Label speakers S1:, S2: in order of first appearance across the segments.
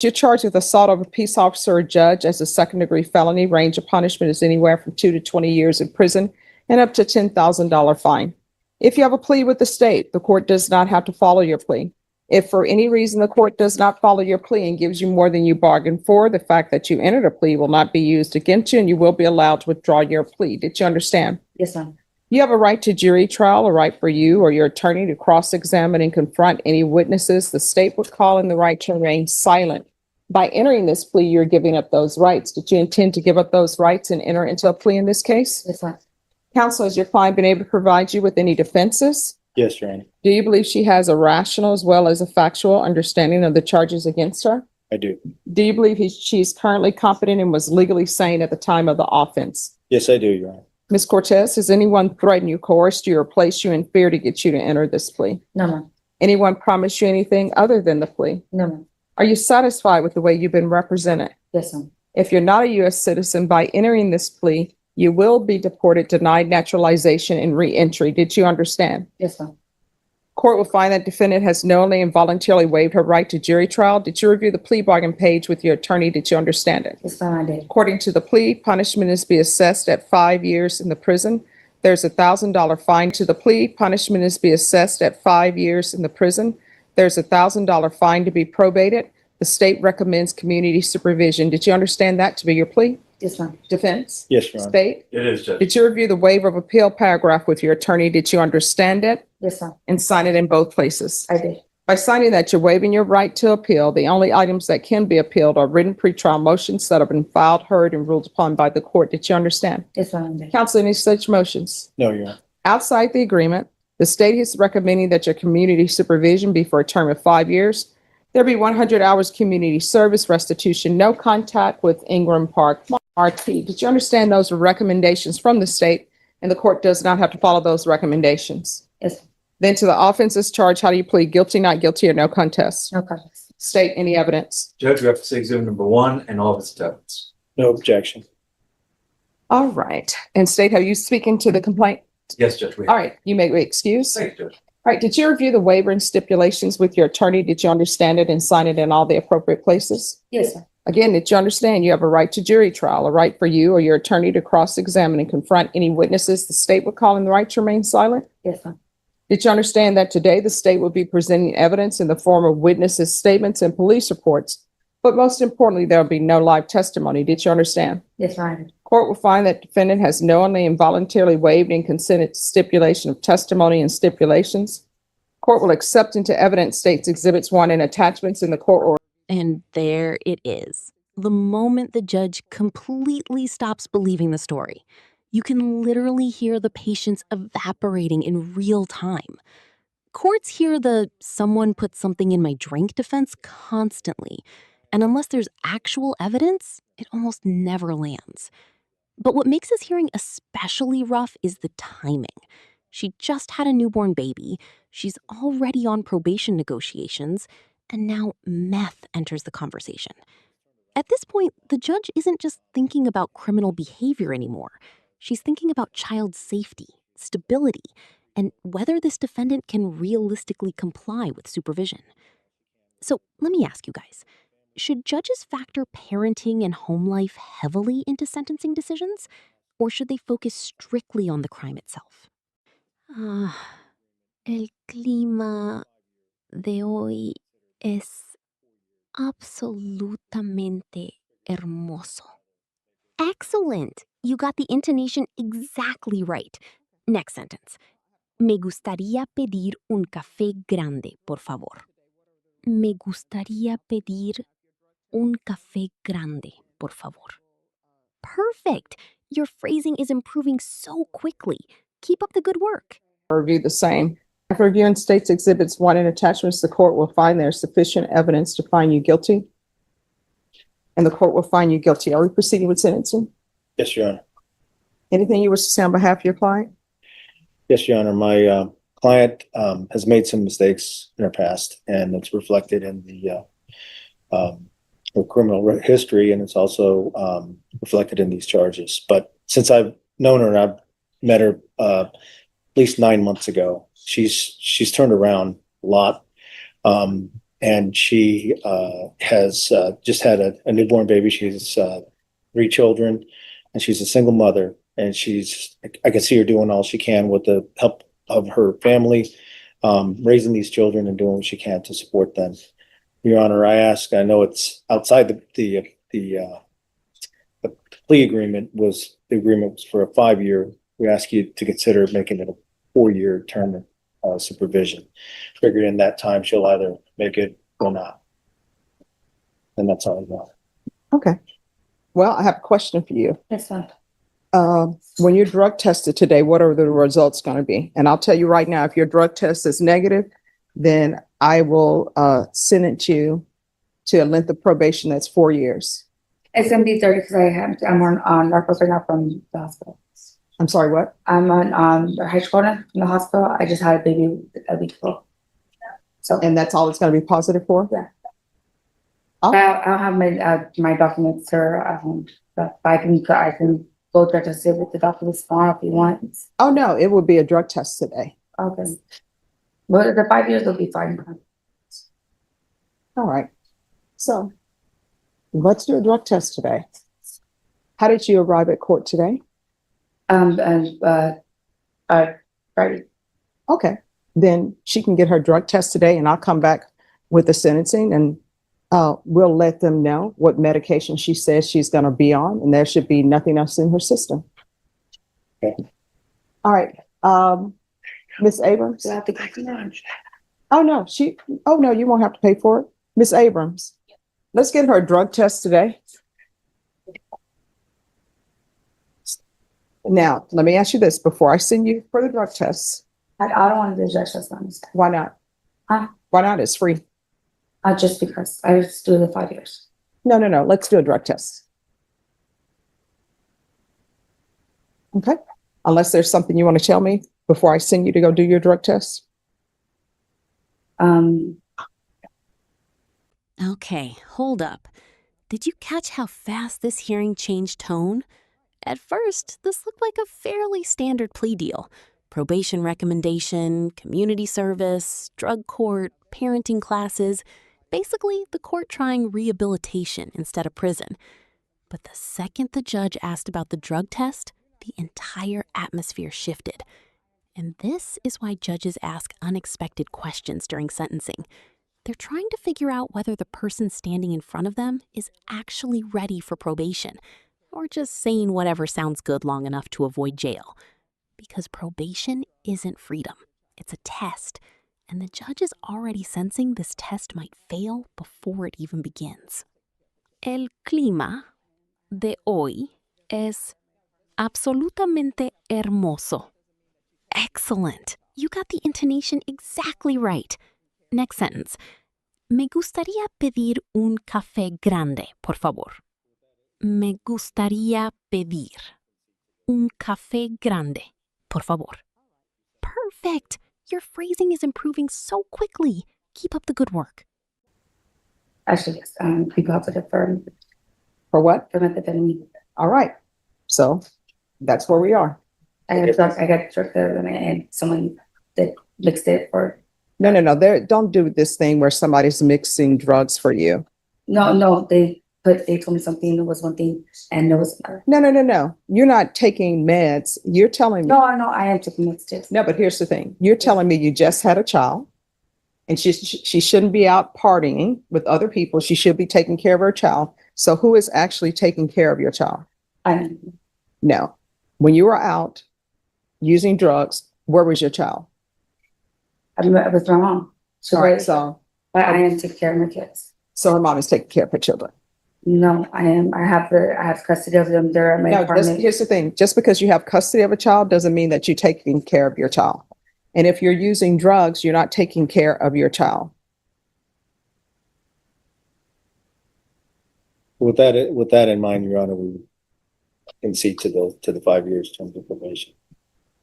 S1: You're charged with assault of a peace officer or judge as a second-degree felony. Range of punishment is anywhere from 2 to 20 years in prison and up to $10,000 fine. If you have a plea with the state, the court does not have to follow your plea. If for any reason the court does not follow your plea and gives you more than you bargained for, the fact that you entered a plea will not be used against you and you will be allowed to withdraw your plea. Did you understand?
S2: Yes, ma'am.
S1: You have a right to jury trial, a right for you or your attorney to cross-examine and confront any witnesses. The state would call in the right to remain silent. By entering this plea, you're giving up those rights. Did you intend to give up those rights and enter into a plea in this case?
S2: Yes, ma'am.
S1: Counsel, has your client been able to provide you with any defenses?
S3: Yes, Your Honor.
S1: Do you believe she has a rational as well as a factual understanding of the charges against her?
S3: I do.
S1: Do you believe she's currently competent and was legally sane at the time of the offense?
S3: Yes, I do, Your Honor.
S1: Ms. Cortez, has anyone threatened you, coerced you, or placed you in fear to get you to enter this plea?
S2: No, ma'am.
S1: Anyone promised you anything other than the plea?
S2: No, ma'am.
S1: Are you satisfied with the way you've been represented?
S2: Yes, ma'am.
S1: If you're not a U.S. citizen, by entering this plea, you will be deported, denied naturalization, and re-entry. Did you understand?
S2: Yes, ma'am.
S1: Court will find that defendant has knowingly and voluntarily waived her right to jury trial. Did you review the plea bargain page with your attorney? Did you understand it?
S2: Yes, ma'am, I did.
S1: According to the plea, punishment is to be assessed at 5 years in the prison. There's a $1,000 fine to the plea. Punishment is to be assessed at 5 years in the prison. There's a $1,000 fine to be probated. The state recommends community supervision. Did you understand that to be your plea?
S2: Yes, ma'am.
S1: Defense?
S3: Yes, Your Honor.
S1: State?
S4: It is, Judge.
S1: Did you review the waiver of appeal paragraph with your attorney? Did you understand it
S2: Yes, ma'am.
S1: and sign it in both places?
S2: I did.
S1: By signing that, you're waiving your right to appeal. The only items that can be appealed are written pretrial motions that have been filed, heard, and ruled upon by the court. Did you understand?
S2: Yes, ma'am, I did.
S1: Counsel, any such motions?
S3: No, Your Honor.
S1: Outside the agreement, the state is recommending that your community supervision be for a term of 5 years. There be 100 hours community service, restitution, no contact with Ingram Park, RT. Did you understand those are recommendations from the state and the court does not have to follow those recommendations?
S2: Yes,
S1: Then to the offenses charged, how do you plead? Guilty, not guilty, or no contest?
S2: no comments.
S1: State any evidence.
S4: Judge, we have to say exhibit number 1 and all of its attachments.
S3: No objection.
S1: All right. And state, have you speaking to the complaint?
S4: Yes, Judge, we
S1: All
S4: have.
S1: right. You may be excused. All
S4: Thank you, Judge.
S1: right. Did you review the waiver and stipulations with your attorney? Did you understand it and sign it in all the appropriate places?
S2: Yes, ma'am.
S1: Again, did you understand you have a right to jury trial, a right for you or your attorney to cross-examine and confront any witnesses the state would call in the right to remain silent?
S2: Yes, ma'am.
S1: Did you understand that today the state will be presenting evidence in the form of witnesses' statements and police reports? But most importantly, there will be no live testimony. Did you understand?
S2: Yes, ma'am, I did.
S1: Court will find that defendant has knowingly and voluntarily waived and consented to stipulation of testimony and stipulations. Court will accept into evidence states exhibits 1 and attachments in the court order.
S5: And there it is. The moment the judge completely stops believing the story, you can literally hear the patience evaporating in real time. Courts hear the "someone put something in my drink" defense constantly, and unless there's actual evidence, it almost never lands. But what makes this hearing especially rough is the timing. She just had a newborn baby, she's already on probation negotiations, and now meth enters the conversation. At this point, the judge isn't just thinking about criminal behavior anymore. She's thinking about child safety, stability, and whether this defendant can realistically comply with supervision. So let me ask you guys, should judges factor parenting and home life heavily into sentencing decisions, or should they focus strictly on the crime itself? El clima de hoy es absolutamente hermoso. Excellent! You got the intonation exactly right. Next sentence. Me gustaría pedir un café grande, por favor. Me gustaría pedir un café grande, por favor. Perfect! Your phrasing is improving so quickly. Keep up the good work.
S1: Review the same. After reviewing states exhibits 1 and attachments, the court will find there is sufficient evidence to find you guilty. And the court will find you guilty. Are we proceeding with sentencing?
S3: Yes, Your Honor.
S1: Anything you wish to say on behalf of your client?
S3: Yes, Your Honor. My client has made some mistakes in her past, and it's reflected in the her criminal history, and it's also reflected in these charges. But since I've known her and I've met her at least 9 months ago, she's turned around a lot. And she has just had a newborn baby. She's 3 children, and she's a single mother. And I can see her doing all she can with the help of her family, raising these children and doing what she can to support them. Your Honor, I know it's outside the plea agreement was for a 5-year. We ask you to consider making it a 4-year term of supervision. Figured in that time she'll either make it or not. And that's all I got.
S1: Okay. Well, I have a question for you.
S2: Yes, ma'am.
S1: When you're drug tested today, what are the results going to be? And I'll tell you right now, if your drug test is negative, then I will sentence you to a length of probation that's 4 years.
S2: It's gonna be 30 because I'm on narcos right now from the hospital.
S1: I'm sorry, what?
S2: I'm on hydrocodone from the hospital. I just had a baby a week ago. So
S1: And that's all it's going to be positive for?
S2: Yeah.
S1: Oh.
S2: I don't have my documents, sir. But I can go drug test it with the documents tomorrow if you want.
S1: Oh, no, it will be a drug test today.
S2: Okay. But the 5 years will be fine.
S1: All right. So let's do a drug test today. How did you arrive at court today?
S2: Friday.
S1: Okay. Then she can get her drug test today and I'll come back with the sentencing and we'll let them know what medication she says she's going to be on, and there should be nothing else in her system.
S3: Okay.
S1: All right. Miss Abrams.
S2: Do I have to go to lunch?
S1: Oh, no, you won't have to pay for it. Miss Abrams, let's get her a drug test today. Now, let me ask you this before I send you for the drug tests.
S2: I don't want to do drug test on this.
S1: Why not?
S2: Huh?
S1: Why not? It's free.
S2: Just because I just do the 5 years.
S1: No. Let's do a drug test. Okay. Unless there's something you want to tell me before I send you to go do your drug test.
S5: Okay, hold up. Did you catch how fast this hearing changed tone? At first, this looked like a fairly standard plea deal. Probation recommendation, community service, drug court, parenting classes. Basically, the court trying rehabilitation instead of prison. But the second the judge asked about the drug test, the entire atmosphere shifted. And this is why judges ask unexpected questions during sentencing. They're trying to figure out whether the person standing in front of them is actually ready for probation, or just saying whatever sounds good long enough to avoid jail. Because probation isn't freedom. It's a test. And the judge is already sensing this test might fail before it even begins. El clima de hoy es absolutamente hermoso. Excellent. You got the intonation exactly right. Next sentence. Me gustaría pedir un café grande, por favor. Me gustaría pedir un café grande, por favor. Perfect. Your phrasing is improving so quickly. Keep up the good work.
S2: Actually, yes. Be positive for
S1: what?
S2: methamphetamine.
S1: All right. So that's where we are.
S2: I got drug and someone that mixed it for.
S1: No. Don't do this thing where somebody's mixing drugs for you.
S2: No. They told me something. There was one thing, and there was another.
S1: No. You're not taking meds. You're telling me.
S2: No, I am taking meds too.
S1: No, but here's the thing. You're telling me you just had a child and she shouldn't be out partying with other people. She should be taking care of her child. So who is actually taking care of your child? No. When you were out using drugs, where was your child?
S2: I was my mom.
S1: All right, so
S2: I am taking care of my kids.
S1: So her mom is taking care of her children.
S2: No, I am. I have custody of them. They're at my apartment.
S1: Here's the thing. Just because you have custody of a child doesn't mean that you're taking care of your child. And if you're using drugs, you're not taking care of your child.
S3: With that in mind, Your Honor, we concede to the 5 years term of probation.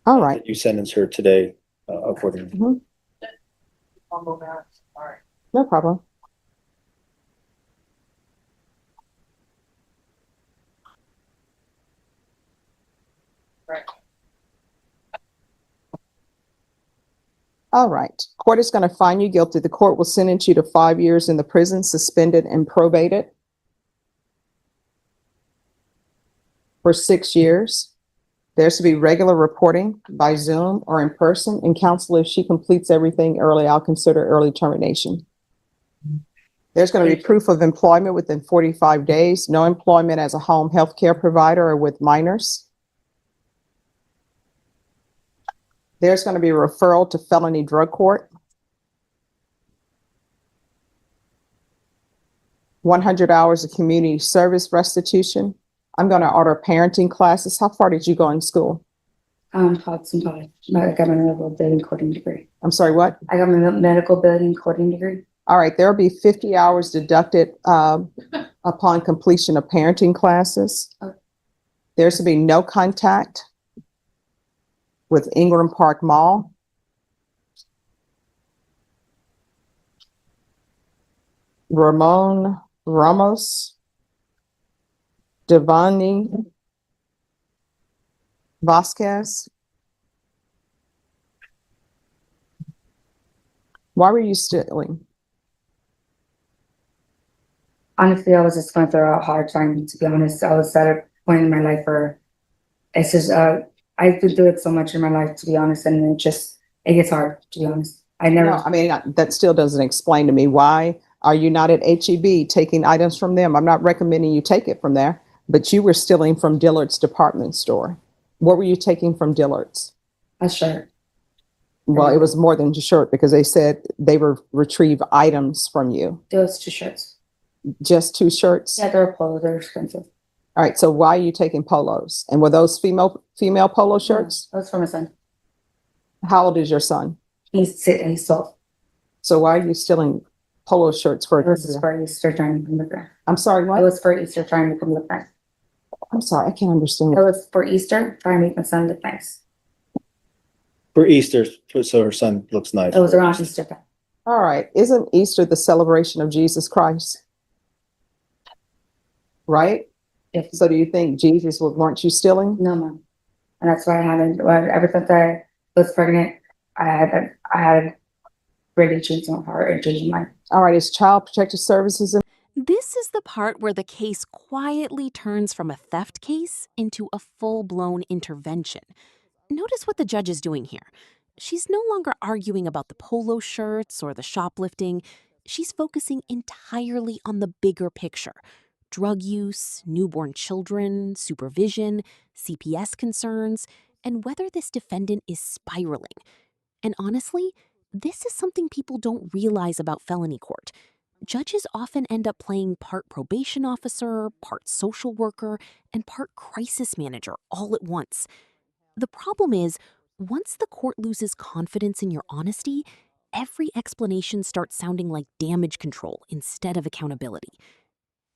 S1: All right.
S3: You sentence her today accordingly.
S1: Mm-hmm. No problem. All right. Court is going to find you guilty. The court will sentence you to 5 years in the prison, suspended and probated for 6 years. There's to be regular reporting by Zoom or in person. And counsel, if she completes everything early, I'll consider early termination. There's going to be proof of employment within 45 days. No employment as a home health care provider or with minors. There's going to be a referral to felony drug court. 100 hours of community service restitution. I'm going to order parenting classes. How far did you go in school?
S2: Hudson College. I got my medical building coding degree.
S1: I'm sorry, what?
S2: I got my medical building coding degree.
S1: All right, there'll be 50 hours deducted upon completion of parenting classes.
S2: Okay.
S1: There's to be no contact with Ingram Park Mall. Ramon Ramos, Devani Vasquez. Why were you stealing?
S2: Honestly, I was just going through a hard time, to be honest. I was at a point in my life where it's just, I could do it so much in my life, to be honest, and it gets hard, to be honest.
S1: No, I mean, that still doesn't explain to me why are you not at HEB taking items from them? I'm not recommending you take it from there, but you were stealing from Dillard's department store. What were you taking from Dillard's?
S2: A shirt.
S1: Well, it was more than just shirt because they said they were retrieve items from you.
S2: There was 2 shirts.
S1: Just 2 shirts?
S2: Yeah, they're polo, they're expensive.
S1: All right, so why are you taking polos? And were those female polo shirts?
S2: That was for my son.
S1: How old is your son?
S2: He's 12.
S1: So why are you stealing polo shirts for?
S2: This is for Easter trying to come look nice.
S1: I'm sorry,
S2: It
S1: what?
S2: was for Easter trying to come look nice.
S1: I'm sorry, I can't understand.
S2: It was for Easter trying to make my son look nice.
S3: For Easter, so her son looks nice.
S2: It was around Easter time.
S1: All right, isn't Easter the celebration of Jesus Christ? Right?
S2: If
S1: So do you think Jesus weren't you stealing?
S2: No, mom. And that's why I haven't, ever since I was pregnant, I had really changed my heart and changed my mind.
S1: All right, is Child Protective Services in?
S5: This is the part where the case quietly turns from a theft case into a full-blown intervention. Notice what the judge is doing here. She's no longer arguing about the polo shirts or the shoplifting. She's focusing entirely on the bigger picture. Drug use, newborn children, supervision, CPS concerns, and whether this defendant is spiraling. And honestly, this is something people don't realize about felony court. Judges often end up playing part probation officer, part social worker, and part crisis manager all at once. The problem is, once the court loses confidence in your honesty, every explanation starts sounding like damage control instead of accountability.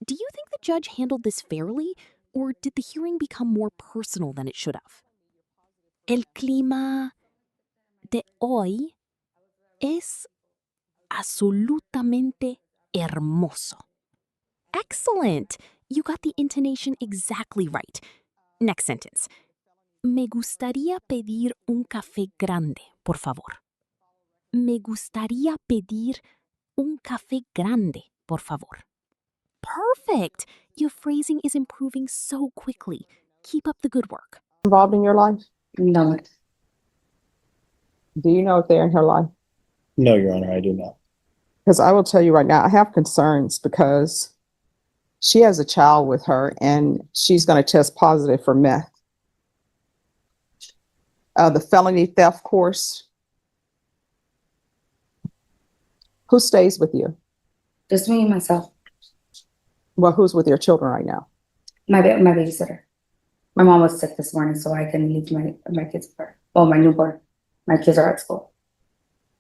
S5: Do you think the judge handled this fairly, or did the hearing become more personal than it should have? El clima de hoy es absolutamente hermoso. Excellent! You got the intonation exactly right. Next sentence. Me gustaría pedir un café grande, por favor. Me gustaría pedir un café grande, por favor. Perfect! Your phrasing is improving so quickly. Keep up the good work.
S1: Involved in your life?
S2: No.
S1: Do you know if they're in her life?
S3: No, Your Honor, I do not.
S1: Because I will tell you right now, I have concerns because she has a child with her and she's going to test positive for meth. The felony theft course. Who stays with you?
S2: Just me and myself.
S1: Well, who's with your children right now?
S2: My babysitter. My mom was sick this morning, so I can leave my kids with her. Well, my newborn. My kids are at school.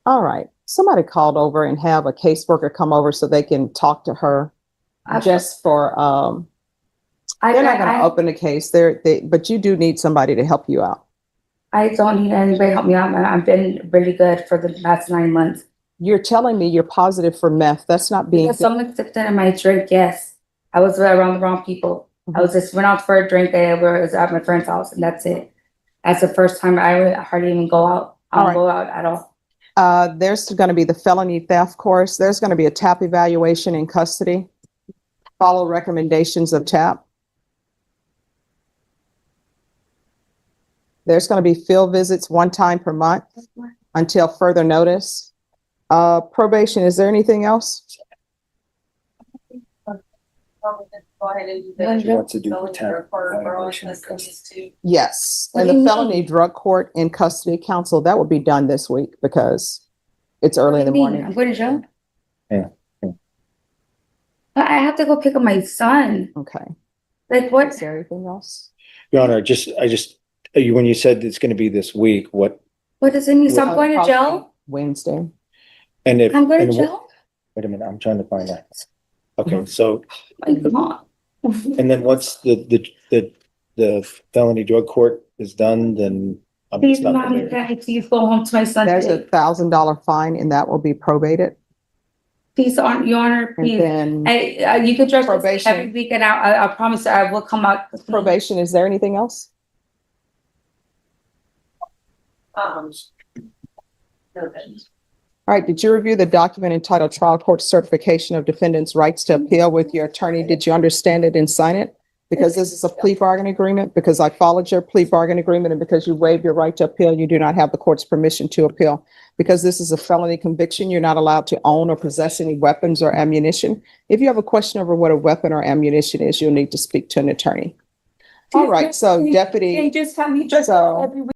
S1: All right. Somebody called over and have a caseworker come over so they can talk to her just for, they're not going to open a case. But you do need somebody to help you out.
S2: I don't need anybody to help me out. I've been really good for the past 9 months.
S1: You're telling me you're positive for meth. That's not being.
S2: Because some extent in my drink, yes. I was around the wrong people. I was just went out for a drink. I was at my friend's house, and that's it. That's the first time I hardly even go out. I don't go out at all.
S1: There's going to be the felony theft course. There's going to be a TAP evaluation in custody. Follow recommendations of TAP. There's going to be field visits 1 time per month until further notice. Probation, is there anything else?
S3: She wants to do the TAP evaluation in custody.
S1: Yes,
S2: What
S1: and
S2: do
S1: the
S2: you
S1: felony
S2: mean?
S1: drug court in custody counsel, that will be done this week because it's early in the
S2: I'm
S1: morning.
S2: going to jail?
S3: Yeah, yeah.
S2: But I have to go pick up my son.
S1: Okay.
S2: Like what?
S1: Is there anything else?
S3: Your Honor, when you said it's gonna be this week, what,
S2: What does it mean? So I'm going to
S1: Probably
S2: jail?
S1: Wednesday.
S3: and if.
S2: I'm going
S3: and
S2: to jail?
S3: Wait a minute, I'm trying to find that. Okay, so,
S2: My God.
S3: and then once the felony drug court is done, then. I'm
S2: Please,
S3: not
S2: mommy,
S3: gonna-
S2: daddy, please go home to my son.
S1: There's a
S2: today.
S1: $1,000 fine and that will be probated.
S2: Please, Your Honor,
S1: And
S2: please.
S1: then
S2: You could trust me
S1: Probation.
S2: every week and I promise you I will come out.
S1: probation, is there anything else? All right, did you review the document entitled Trial Court Certification of Defendant's Rights to Appeal with your attorney? Did you understand it and sign it? Because this is a plea bargain agreement, because I followed your plea bargain agreement, and because you waived your right to appeal, you do not have the court's permission to appeal. Because this is a felony conviction, you're not allowed to own or possess any weapons or ammunition. If you have a question over what a weapon or ammunition is, you'll need to speak to an attorney. All right, so
S2: Can
S1: Deputy.
S2: you just tell me just
S1: So-
S2: every week?